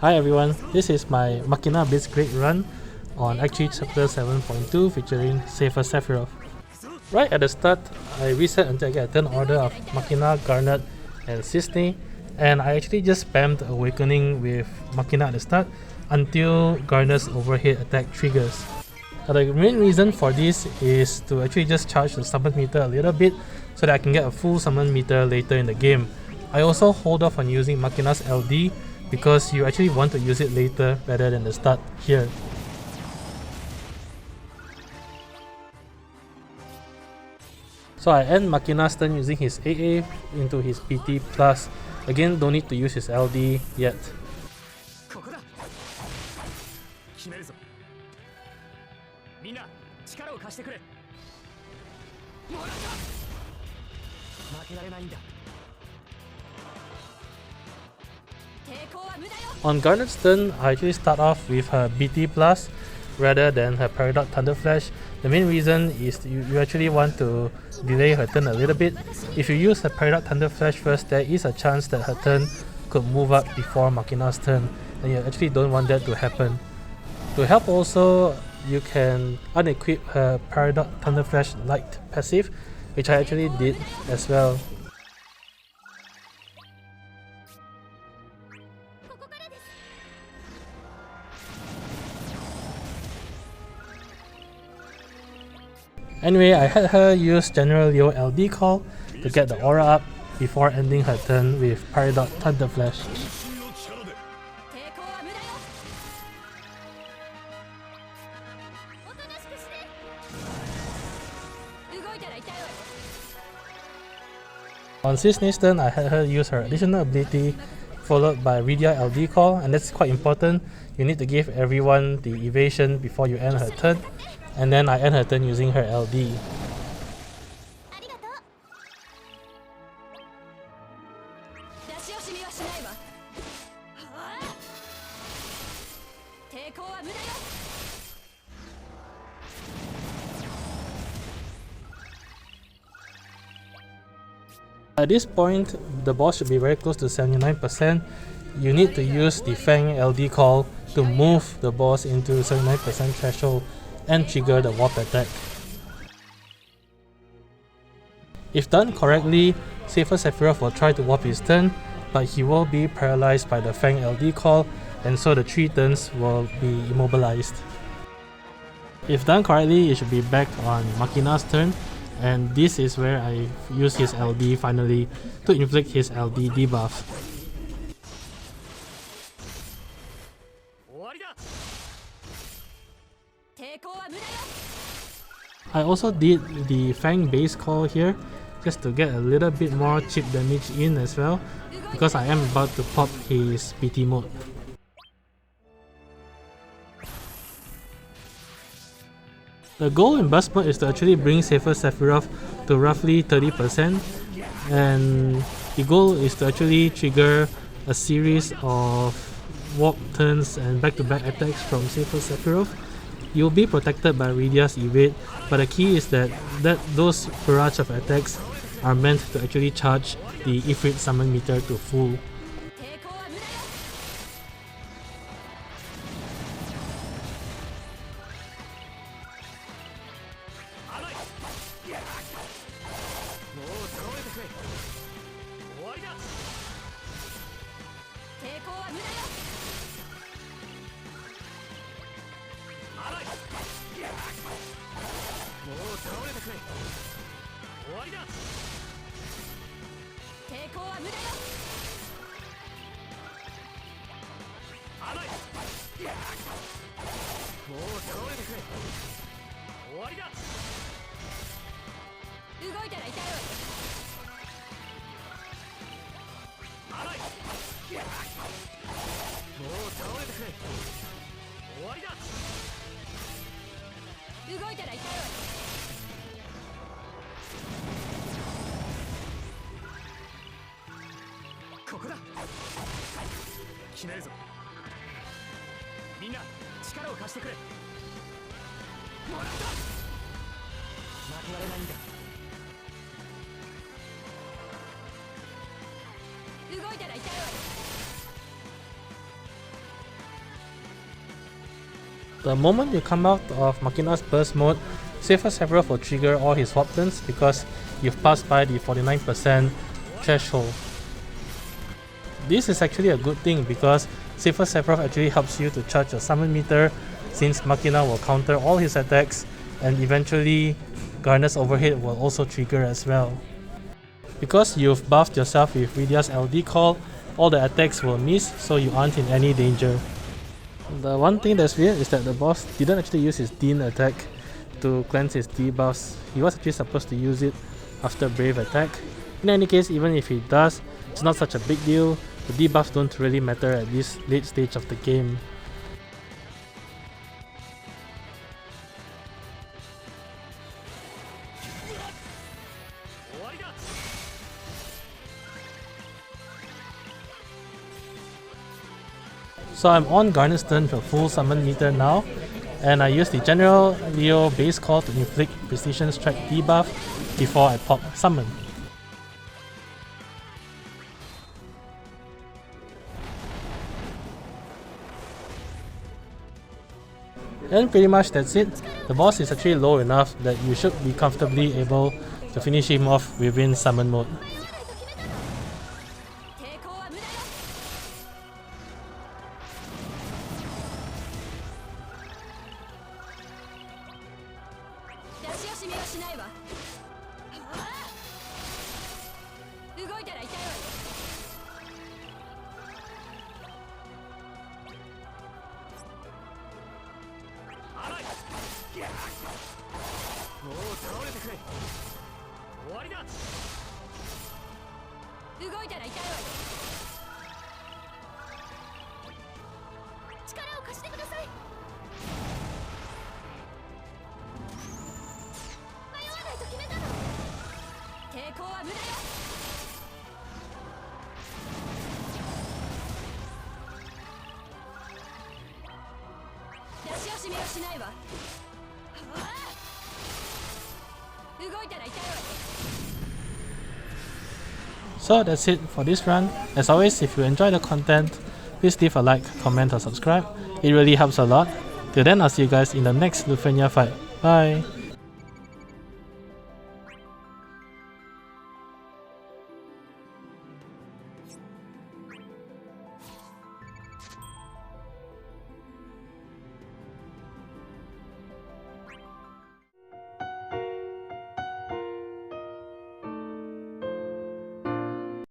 Hi everyone, this is my Machina Blitzkrieg run on Act 3 Chapter 7.2 featuring Cait Sith. Right at the start, I reset until I get a turn order of Machina, Garnet and Cissnei, and I actually just spammed Awakening with Machina at the start until Garnet's overhead attack triggers. The main reason for this is to actually just charge the summon meter a little bit so that I can get a full summon meter later in the game. I also hold off on using Machina's LD because you actually want to use it later rather than the start here. So I end Machina's turn using his AA into his BT plus. Again, don't need to use his LD yet. On Garnet's turn, I actually start off with her BT plus rather than her Peridot Thunderflash. The main reason is you actually want to delay her turn a little bit. If you use her Peridot Thunderflash first, there is a chance that her turn could move up before Machina's turn, and you actually don't want that to happen. To help also, you can unequip her Peridot Thunderflash Lite passive, which I actually did as well. Anyway, I had her use general Leo LD call to get the aura up before ending her turn with Peridot Thunderflash. On Cissnei's turn, I had her use her additional ability followed by Rydia LD call, and that's quite important. You need to give everyone the evasion before you end her turn, and then I end her turn using her LD. At this point, the boss should be very close to 79%. You need to use the Fang LD call to move the boss into 79% threshold and trigger the warp attack. If done correctly, Cait Sith will try to warp his turn, but he will be paralyzed by the Fang LD call, and so the 3 turns will be immobilized. If done correctly, it should be back on Machina's turn, and this is where I use his LD finally to inflict his LD debuff. I also did the Fang base call here just to get a little bit more chip damage in as well, because I am about to pop his BT mode. The goal in burst mode is to actually bring Cait Sith to roughly 30%, and the goal is to actually trigger a series of warp turns and back-to-back attacks from Cait Sith. You'll be protected by Rydia's evade, but the key is that those barrage of attacks are meant to actually charge the Ifrit summon meter to full. The moment you come out of Machina's burst mode, Safer Sephiroth will trigger all his swap turns because you've passed by the 49% threshold. This is actually a good thing because Safer Sephiroth actually helps you to charge your summon meter, since Machina will counter all his attacks and eventually Garnet's overhead will also trigger as well. Because you've buffed yourself with Rydia's LD call, all the attacks will miss, so you aren't in any danger. The one thing that's weird is that the boss didn't actually use his Dean attack to cleanse his debuffs. He was actually supposed to use it after Brave attack. In any case, even if he does, it's not such a big deal. The debuffs don't really matter at this late stage of the game. So I'm on Garnet's turn for full summon meter now, and I use the general Leo base call to inflict precision strike debuff before I pop summon. And pretty much that's it. The boss is actually low enough that you should be comfortably able to finish him off within summon mode. So that's it for this run. As always, if you enjoy the content, please leave a like, comment or subscribe. It really helps a lot. Till then, I'll see you guys in the next Lufenia fight. Bye!